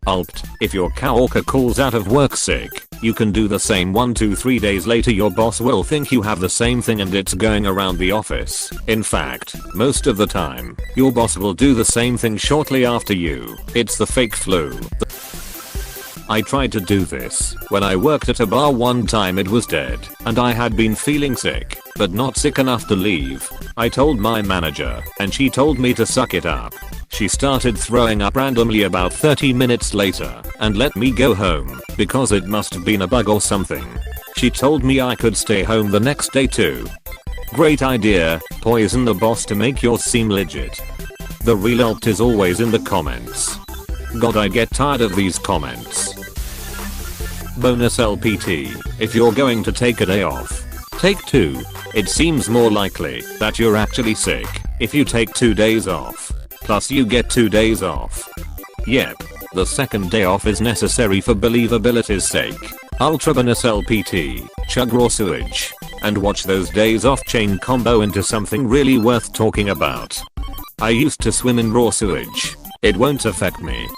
Alt, if your coworker calls out of work sick, you can do the same 1 to 3 days later. Your boss will think you have the same thing and it's going around the office. In fact, most of the time, your boss will do the same thing shortly after you. It's the fake flu. I tried to do this when I worked at a bar one time. It was dead and I had been feeling sick, but not sick enough to leave. I told my manager and she told me to suck it up. She started throwing up randomly about 30 minutes later and let me go home because it must have been a bug or something. She told me I could stay home the next day too. Great idea, poison the boss to make yours seem legit. The real alt is always in the comments. God, I get tired of these comments. Bonus LPT, if you're going to take a day off, take 2. It seems more likely that you're actually sick if you take 2 days off. Plus you get 2 days off. Yep, the second day off is necessary for believability's sake. Ultra bonus LPT, chug raw sewage, and watch those days off chain combo into something really worth talking about. I used to swim in raw sewage. It won't affect me.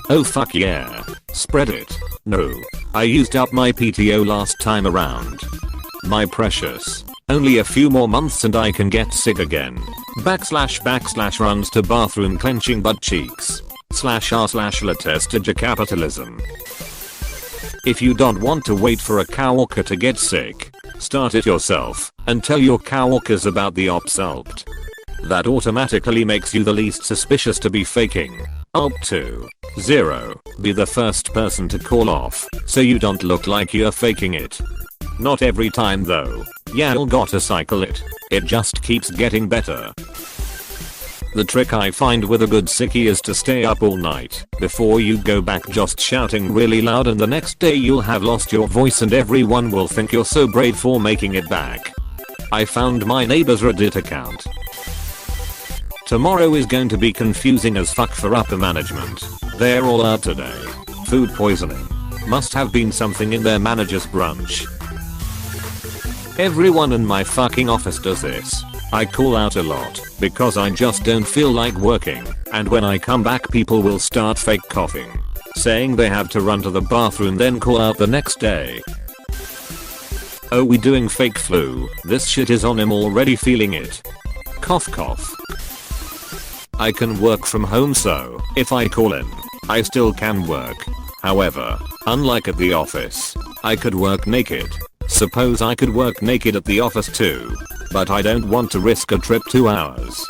Oh fuck yeah. Spread it. No. I used up my PTO last time around. My precious. Only a few more months and I can get sick again. / runs to bathroom clenching butt cheeks. /r/ /latestage capitalism. If you don't want to wait for a coworker to get sick, start it yourself and tell your coworkers about the ops alt. That automatically makes you the least suspicious to be faking. Alt 2. 0. Be the first person to call off so you don't look like you're faking it. Not every time though. Yeah, you'll gotta cycle it. It just keeps getting better. The trick I find with a good sickie is to stay up all night before you go back just shouting really loud, and the next day you'll have lost your voice and everyone will think you're so brave for making it back. I found my neighbor's Reddit account. Tomorrow is going to be confusing as fuck for upper management. They're all out today. Food poisoning. Must have been something in their manager's brunch. Everyone in my fucking office does this. I call out a lot because I just don't feel like working, and when I come back people will start fake coughing, saying they have to run to the bathroom, then call out the next day. Oh, we doing fake flu? This shit is on, him already feeling it. Cough cough. I can work from home, so if I call in, I still can work. However, unlike at the office, I could work naked. Suppose I could work naked at the office too, but I don't want to risk a trip 2 hours.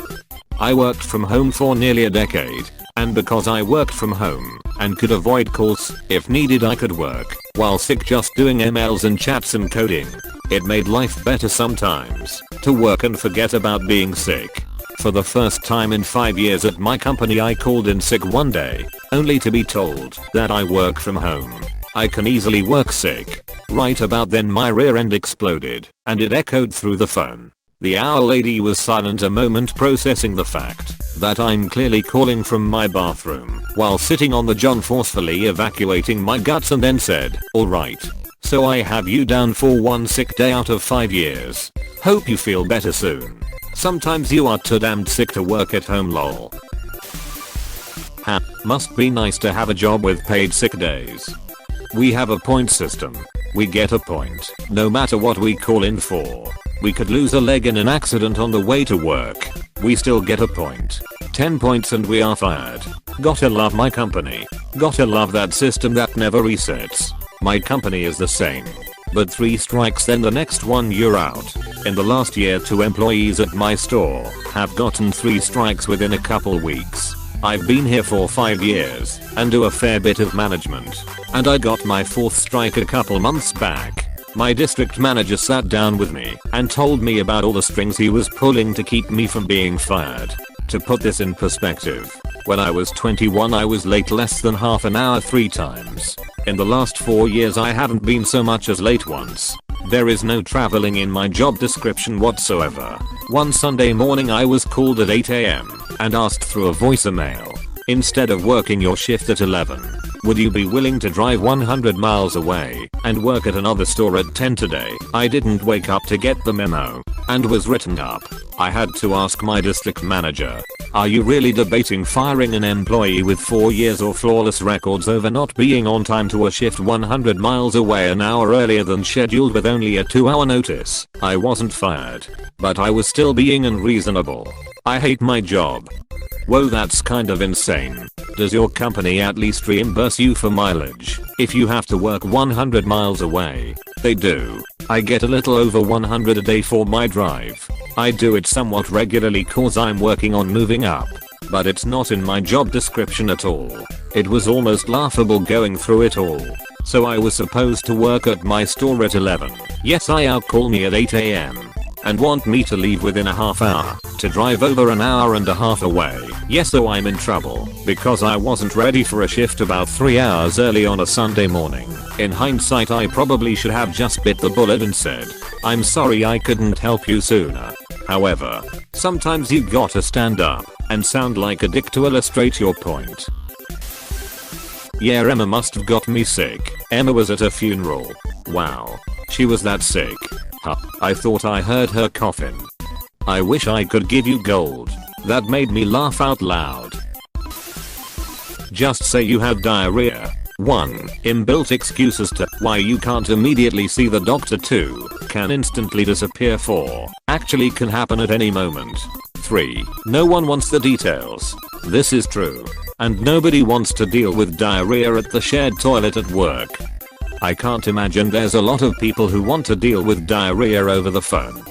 I worked from home for nearly a decade, and because I worked from home and could avoid calls if needed, I could work while sick just doing emails and chats and coding. It made life better sometimes to work and forget about being sick. For the first time in 5 years at my company, I called in sick one day, only to be told that I work from home. I can easily work sick. Right about then my rear end exploded, and it echoed through the phone. The hour lady was silent a moment, processing the fact that I'm clearly calling from my bathroom while sitting on the john, forcefully evacuating my guts, and then said, "Alright. So I have you down for 1 sick day out of 5 years. Hope you feel better soon. Sometimes you are too damned sick to work at home, lol." Ha, must be nice to have a job with paid sick days. We have a point system. We get a point no matter what we call in for. We could lose a leg in an accident on the way to work. We still get a point. 10 points and we are fired. Gotta love my company. Gotta love that system that never resets. My company is the same. But 3 strikes, then the next one you're out. In the last year 2 employees at my store have gotten 3 strikes within a couple weeks. I've been here for 5 years and do a fair bit of management, and I got my 4th strike a couple months back. My district manager sat down with me and told me about all the strings he was pulling to keep me from being fired. To put this in perspective, when I was 21 I was late less than half an hour 3 times. In the last 4 years I haven't been so much as late once. There is no traveling in my job description whatsoever. One Sunday morning I was called at 8 AM and asked through a voicemail, "Instead of working your shift at 11, Would you be willing to drive 100 miles away and work at another store at 10 today? I didn't wake up to get the memo and was written up. I had to ask my district manager, are you really debating firing an employee with 4 years or flawless records over not being on time to a shift 100 miles away an hour earlier than scheduled with only a 2-hour notice? I wasn't fired, but I was still being unreasonable. I hate my job. Whoa, that's kind of insane. Does your company at least reimburse you for mileage if you have to work 100 miles away? They do. I get a little over 100 a day for my drive. I do it somewhat regularly cause I'm working on moving up, but it's not in my job description at all. It was almost laughable going through it all. So I was supposed to work at my store at 11. Yes, IR call me at 8 AM and want me to leave within a half hour to drive over an hour and a half away. Yes, so I'm in trouble because I wasn't ready for a shift about 3 hours early on a Sunday morning. In hindsight, I probably should have just bit the bullet and said, I'm sorry I couldn't help you sooner. However, sometimes you gotta stand up and sound like a dick to illustrate your point. Yeah, Emma must have got me sick. Emma was at a funeral. Wow. She was that sick. Huh. I thought I heard her coughing. I wish I could give you gold. That made me laugh out loud. Just say you have diarrhea. 1. Inbuilt excuses to why you can't immediately see the doctor. 2. Can instantly disappear. 4. Actually can happen at any moment. 3. No one wants the details. This is true. And nobody wants to deal with diarrhea at the shared toilet at work. I can't imagine there's a lot of people who want to deal with diarrhea over the phone.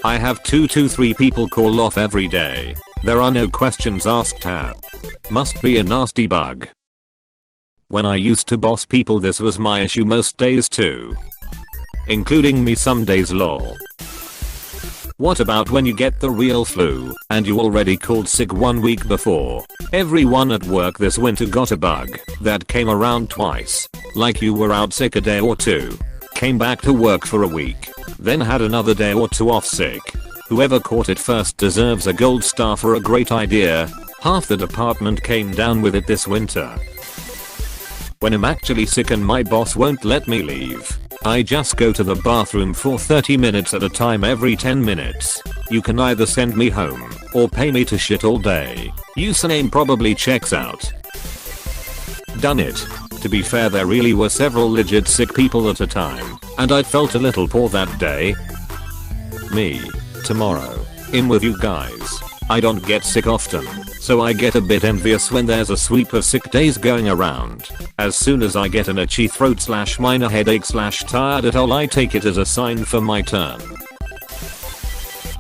I have 2 to 3 people call off every day. There are no questions asked. Must be a nasty bug. When I used to boss people, this was my issue most days too. Including me some days, lol. What about when you get the real flu and you already called sick 1 week before? Everyone at work this winter got a bug that came around twice. Like you were out sick a day or two, came back to work for a week, then had another day or two off sick. Whoever caught it first deserves a gold star for a great idea. Half the department came down with it this winter. When I'm actually sick and my boss won't let me leave, I just go to the bathroom for 30 minutes at a time every 10 minutes. You can either send me home or pay me to shit all day. Username probably checks out. Done it. To be fair, there really were several legit sick people at a time, and I felt a little poor that day. Me. Tomorrow. In with you guys. I don't get sick often, so I get a bit envious when there's a sweep of sick days going around. As soon as I get an itchy throat / minor headache / tired at all, I take it as a sign for my turn.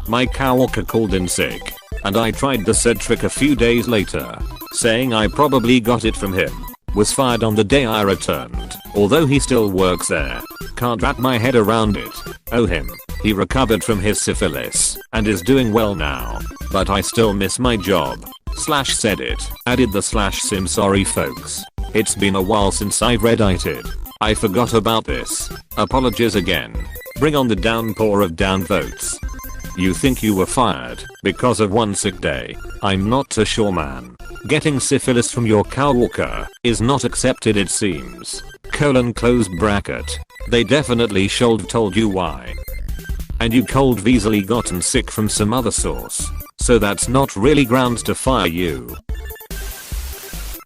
My coworker called in sick, and I tried the said trick a few days later, saying I probably got it from him. Was fired on the day I returned, although he still works there. Can't wrap my head around it. Oh him. He recovered from his syphilis and is doing well now, but I still miss my job. Said it. Added the sim sorry folks. It's been a while since I Reddited. I forgot about this. Apologies again. Bring on the downpour of down votes. You think you were fired because of 1 sick day? I'm not too sure, man. Getting syphilis from your coworker is not accepted, it seems. Close bracket. They definitely should told you why. And you cold easily gotten sick from some other source. So that's not really grounds to fire you.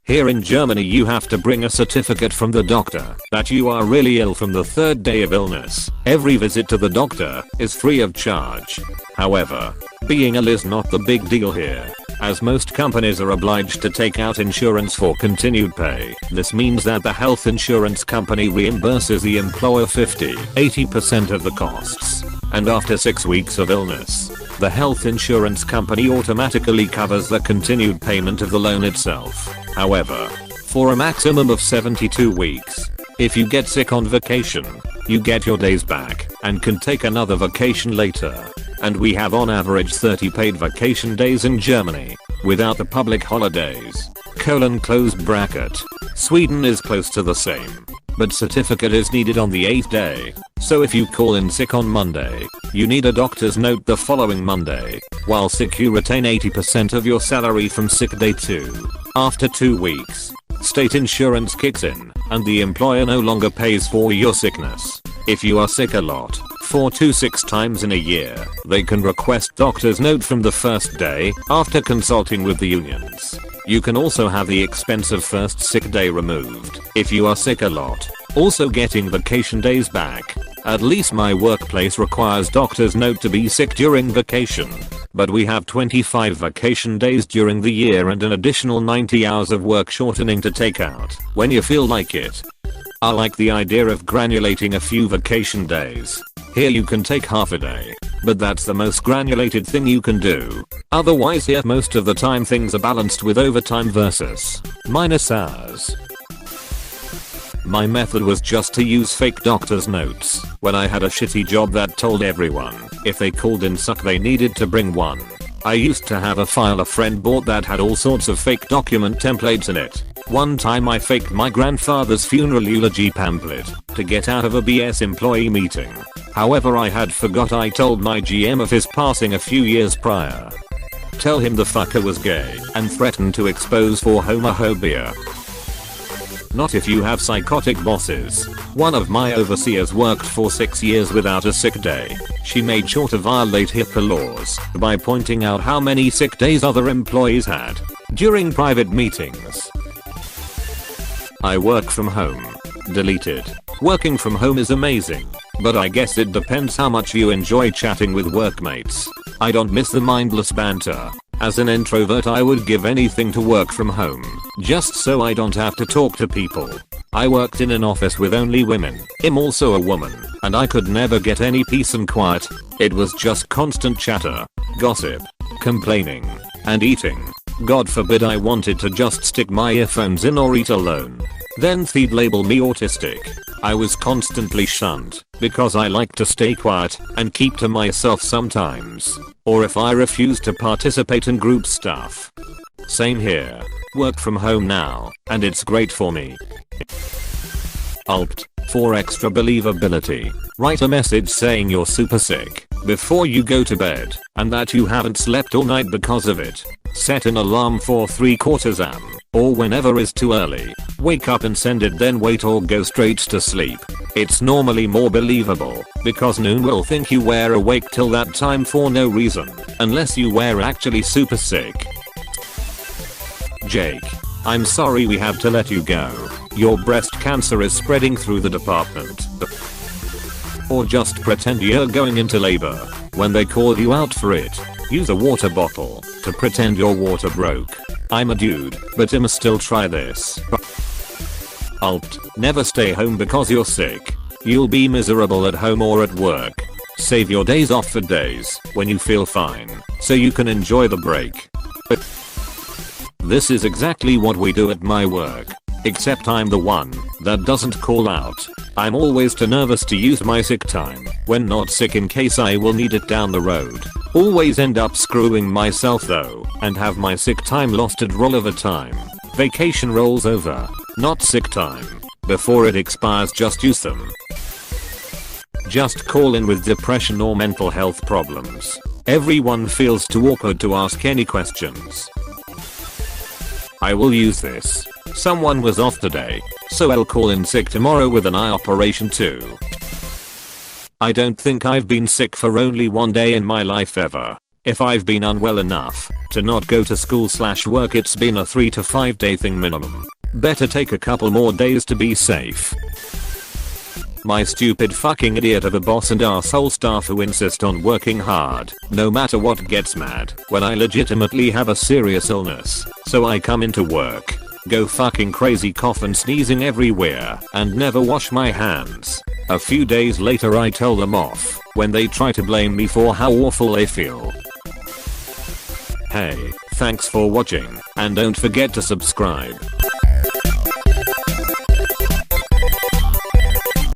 Here in Germany you have to bring a certificate from the doctor that you are really ill from the 3rd day of illness. Every visit to the doctor is free of charge. However, being ill is not the big deal here, as most companies are obliged to take out insurance for continued pay. This means that the health insurance company reimburses the employer 50-80% of the costs. And after 6 weeks of illness, the health insurance company automatically covers the continued payment of the loan itself. However, for a maximum of 72 weeks, if you get sick on vacation, you get your days back and can take another vacation later. And we have on average 30 paid vacation days in Germany, without the public holidays. Close bracket. Sweden is close to the same, but certificate is needed on the 8th day. So if you call in sick on Monday, you need a doctor's note the following Monday. While sick, you retain 80% of your salary from sick day 2. After 2 weeks, state insurance kicks in, and the employer no longer pays for your sickness. If you are sick a lot, 4 to 6 times in a year, they can request doctor's note from the first day after consulting with the unions. You can also have the expense of first sick day removed if you are sick a lot. Also getting vacation days back. At least my workplace requires doctor's note to be sick during vacation. But we have 25 vacation days during the year and an additional 90 hours of work shortening to take out when you feel like it. I like the idea of granulating a few vacation days. Here you can take half a day, but that's the most granulated thing you can do. Otherwise here most of the time things are balanced with overtime versus minus hours. My method was just to use fake doctor's notes when I had a shitty job that told everyone if they called in sick they needed to bring one. I used to have a file a friend bought that had all sorts of fake document templates in it. One time I faked my grandfather's funeral eulogy pamphlet to get out of a BS employee meeting. However, I had forgot I told my GM of his passing a few years prior. Tell him the fucker was gay and threatened to expose for homophobia. Not if you have psychotic bosses. One of my overseers worked for 6 years without a sick day. She made sure to violate HIPAA laws by pointing out how many sick days other employees had during private meetings. I work from home. Deleted. Working from home is amazing, but I guess it depends how much you enjoy chatting with workmates. I don't miss the mindless banter. As an introvert I would give anything to work from home, just so I don't have to talk to people. I worked in an office with only women. I'm also a woman, and I could never get any peace and quiet. It was just constant chatter, gossip, complaining, and eating. God forbid I wanted to just stick my earphones in or eat alone. Then they'd label me autistic. I was constantly shunned because I like to stay quiet and keep to myself sometimes, or if I refuse to participate in group stuff. Same here. Work from home now, and it's great for me. Alt. For extra believability, write a message saying you're super sick before you go to bed and that you haven't slept all night because of it. Set an alarm for 3/4 am or whenever is too early. Wake up and send it, then wait or go straight to sleep. It's normally more believable because no one will think you were awake till that time for no reason unless you were actually super sick. Jake, I'm sorry we have to let you go. Your breast cancer is spreading through the department. Or just pretend you're going into labor. When they call you out for it, use a water bottle to pretend your water broke. I'm a dude, but I'ma still try this. Alt. Never stay home because you're sick. You'll be miserable at home or at work. Save your days off for days when you feel fine, so you can enjoy the break. This is exactly what we do at my work. Except I'm the one that doesn't call out. I'm always too nervous to use my sick time when not sick in case I will need it down the road. Always end up screwing myself though and have my sick time lost at roll over time. Vacation rolls over, not sick time. Before it expires just use them. Just call in with depression or mental health problems. Everyone feels too awkward to ask any questions. I will use this. Someone was off today, so I'll call in sick tomorrow with an eye operation too. I don't think I've been sick for only one day in my life ever. If I've been unwell enough to not go to school/work, it's been a 3 to 5 day thing minimum. Better take a couple more days to be safe. My stupid fucking idiot of a boss and arsehole staff who insist on working hard no matter what gets mad when I legitimately have a serious illness, so I come into work, go fucking crazy, cough and sneezing everywhere, and never wash my hands. A few days later I tell them off when they try to blame me for how awful they feel. Hey, thanks for watching, and don't forget to subscribe.